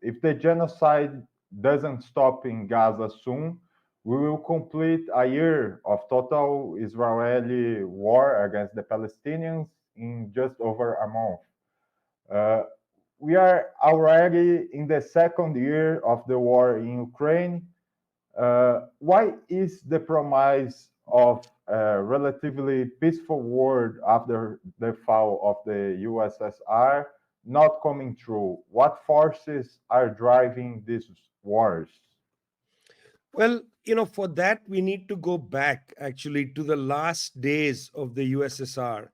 if the genocide doesn't stop in Gaza soon, we will complete a year of total Israeli war against the Palestinians in just over a month. Uh, we are already in the second year of the war in Ukraine. Why is the promise of a relatively peaceful world after the fall of the USSR not coming true? What forces are driving these wars? Well, for that, we need to go back actually to the last days of the USSR.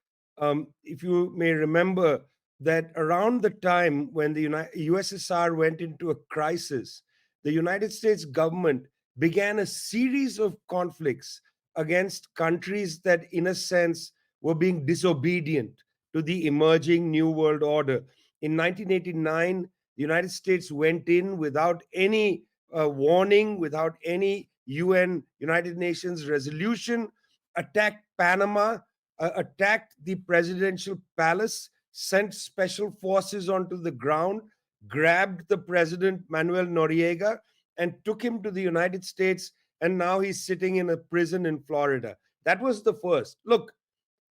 If you may remember that around the time when the USSR went into a crisis, the United States government began a series of conflicts against countries that, in a sense, were being disobedient to the emerging New World Order. In 1989, the United States went in without any warning, without any UN, United Nations resolution, attacked Panama, attacked the presidential palace, sent special forces onto the ground, grabbed the president, Manuel Noriega, and took him to the United States. And now he's sitting in a prison in Florida. That was the first. Look,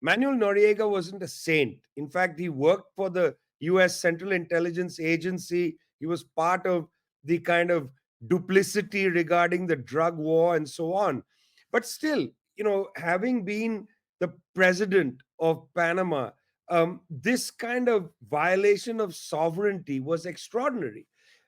Manuel Noriega wasn't a saint. In fact, he worked for the US Central Intelligence Agency. He was part of the kind of duplicity regarding the drug war and so on. But still, having been the president of Panama, this kind of violation of sovereignty was extraordinary.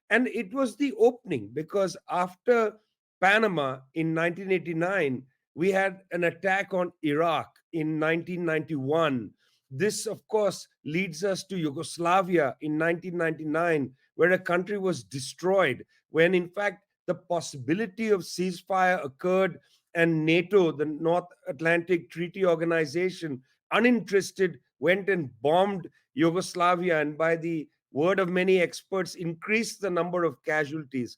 And it was the opening because after Panama in 1989, we had an attack on Iraq in 1991. This, of course, leads us to Yugoslavia in 1999, where a country was destroyed, when in fact the possibility of ceasefire occurred and NATO, the North Atlantic Treaty Organization, uninterested, went and bombed Yugoslavia, and by the word of many experts, increased the number of casualties.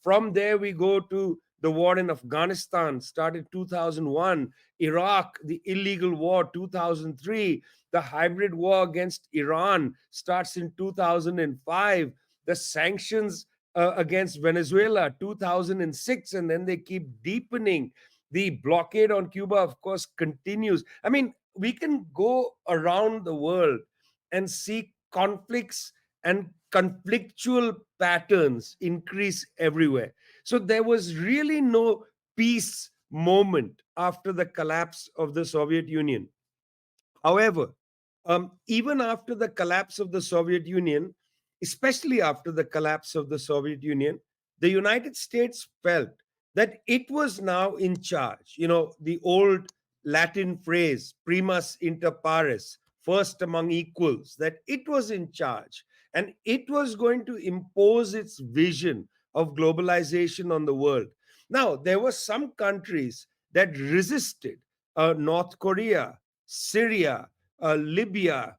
From there, we go to the war in Afghanistan, started 2001, Iraq, the illegal war, 2003, the hybrid war against Iran starts in 2005, the sanctions against Venezuela, 2006, and then they keep deepening. The blockade on Cuba, of course, continues. I mean, we can go around the world and see conflicts and conflictual patterns increase everywhere. So there was really no peace moment after the collapse of the Soviet Union. However, even after the collapse of the Soviet Union, especially after the collapse of the Soviet Union, the United States felt that it was now in charge. The old Latin phrase, primus inter pares, first among equals, that it was in charge and it was going to impose its vision of globalization on the world. Now, there were some countries that resisted, North Korea, Syria, Libya,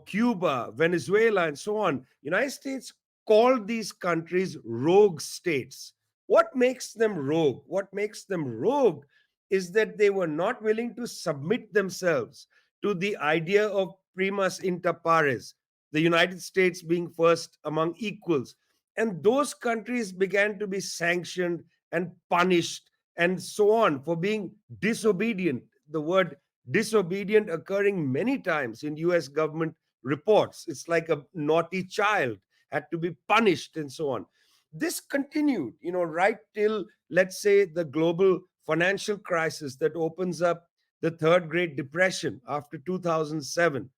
Cuba, Venezuela, and so on. United States called these countries rogue states. What makes them rogue? What makes them rogue is that they were not willing to submit themselves to the idea of primus inter pares, the United States being first among equals. And those countries began to be sanctioned and punished and so on for being disobedient. The word disobedient occurring many times in US government reports. It's like a naughty child had to be punished and so on. This continued, right till, let's say, the global financial crisis that opens up the third Great Depression after 2007.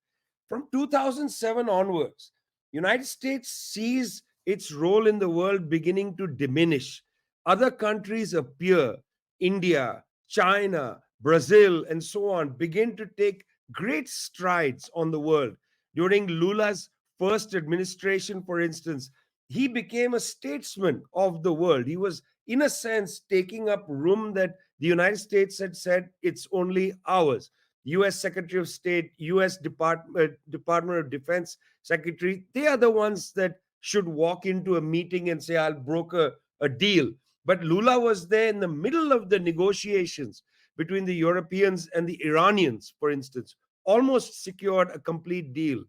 From 2007 onwards, United States sees its role in the world beginning to diminish. Other countries appear, India, China, Brazil, and so on, begin to take great strides on the world. During Lula's first administration, for instance, he became a statesman of the world. He was, in a sense, taking up room that the United States had said it's only ours. US Secretary of State, US Department of Defense Secretary, they are the ones that should walk into a meeting and say, I'll broker a deal. But Lula was there in the middle of the negotiations between the Europeans and the Iranians, for instance, almost secured a complete deal.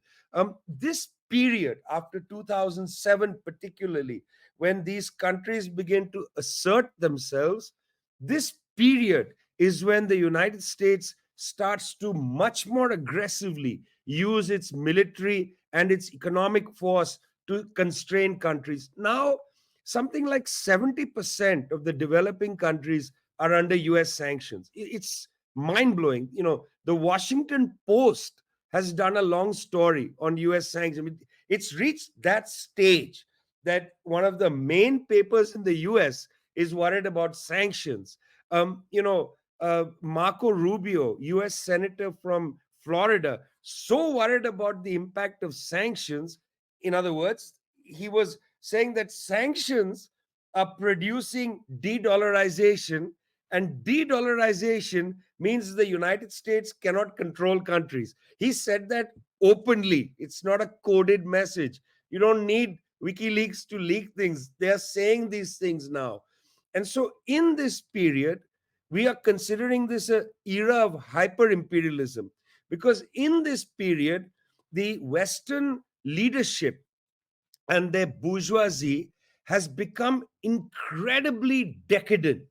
This period after 2007, particularly, when these countries begin to assert themselves, this period is when the United States starts to much more aggressively use its military and its economic force to constrain countries. Now, something like 70% of the developing countries are under US sanctions. It's mind blowing. The Washington Post has done a long story on US sanctions. I mean, it's reached that stage that one of the main papers in the US is worried about sanctions. Marco Rubio, US Senator from Florida, so worried about the impact of sanctions. In other words, he was saying that sanctions are producing de-dollarization, and de-dollarization means the United States cannot control countries. He said that openly. It's not a coded message. You don't need WikiLeaks to leak things. They are saying these things now. And so in this period, we are considering this an era of hyper imperialism, because in this period, the Western leadership and their bourgeoisie has become incredibly decadent.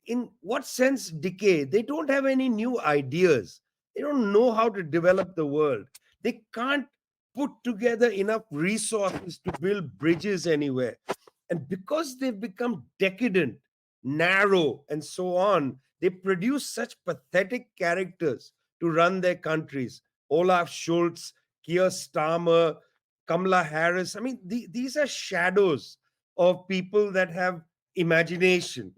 In what sense decay? They don't have any new ideas. They don't know how to develop the world. They can't put together enough resources to build bridges anywhere. And because they've become decadent, narrow, and so on, they produce such pathetic characters to run their countries. Olaf Scholz, Keir Starmer, Kamala Harris. I mean, these are shadows of people that have imagination.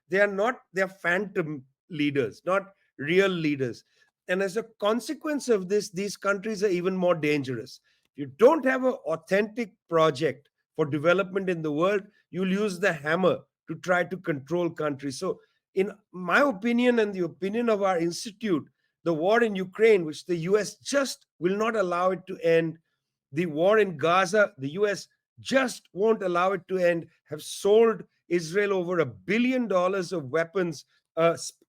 They're phantom leaders, not real leaders. And as a consequence of this, these countries are even more dangerous. If you don't have an authentic project for development in the world, you'll use the hammer to try to control countries. So, in my opinion and the opinion of our institute, the war in Ukraine, which the US just will not allow it to end, the war in Gaza, the US just won't allow it to end, have sold Israel over $1 billion of weapons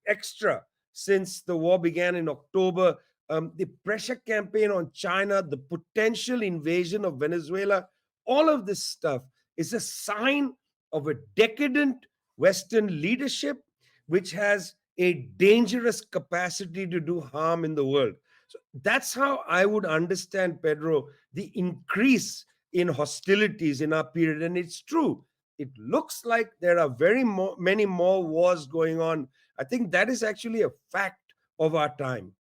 extra since the war began in October. The pressure campaign on China, the potential invasion of Venezuela, all of this stuff is a sign of a decadent Western leadership which has a dangerous capacity to do harm in the world. So that's how I would understand, Pedro, the increase in hostilities in our period. And it's true. It looks like there are many more wars going on. I think that is actually a fact of our time.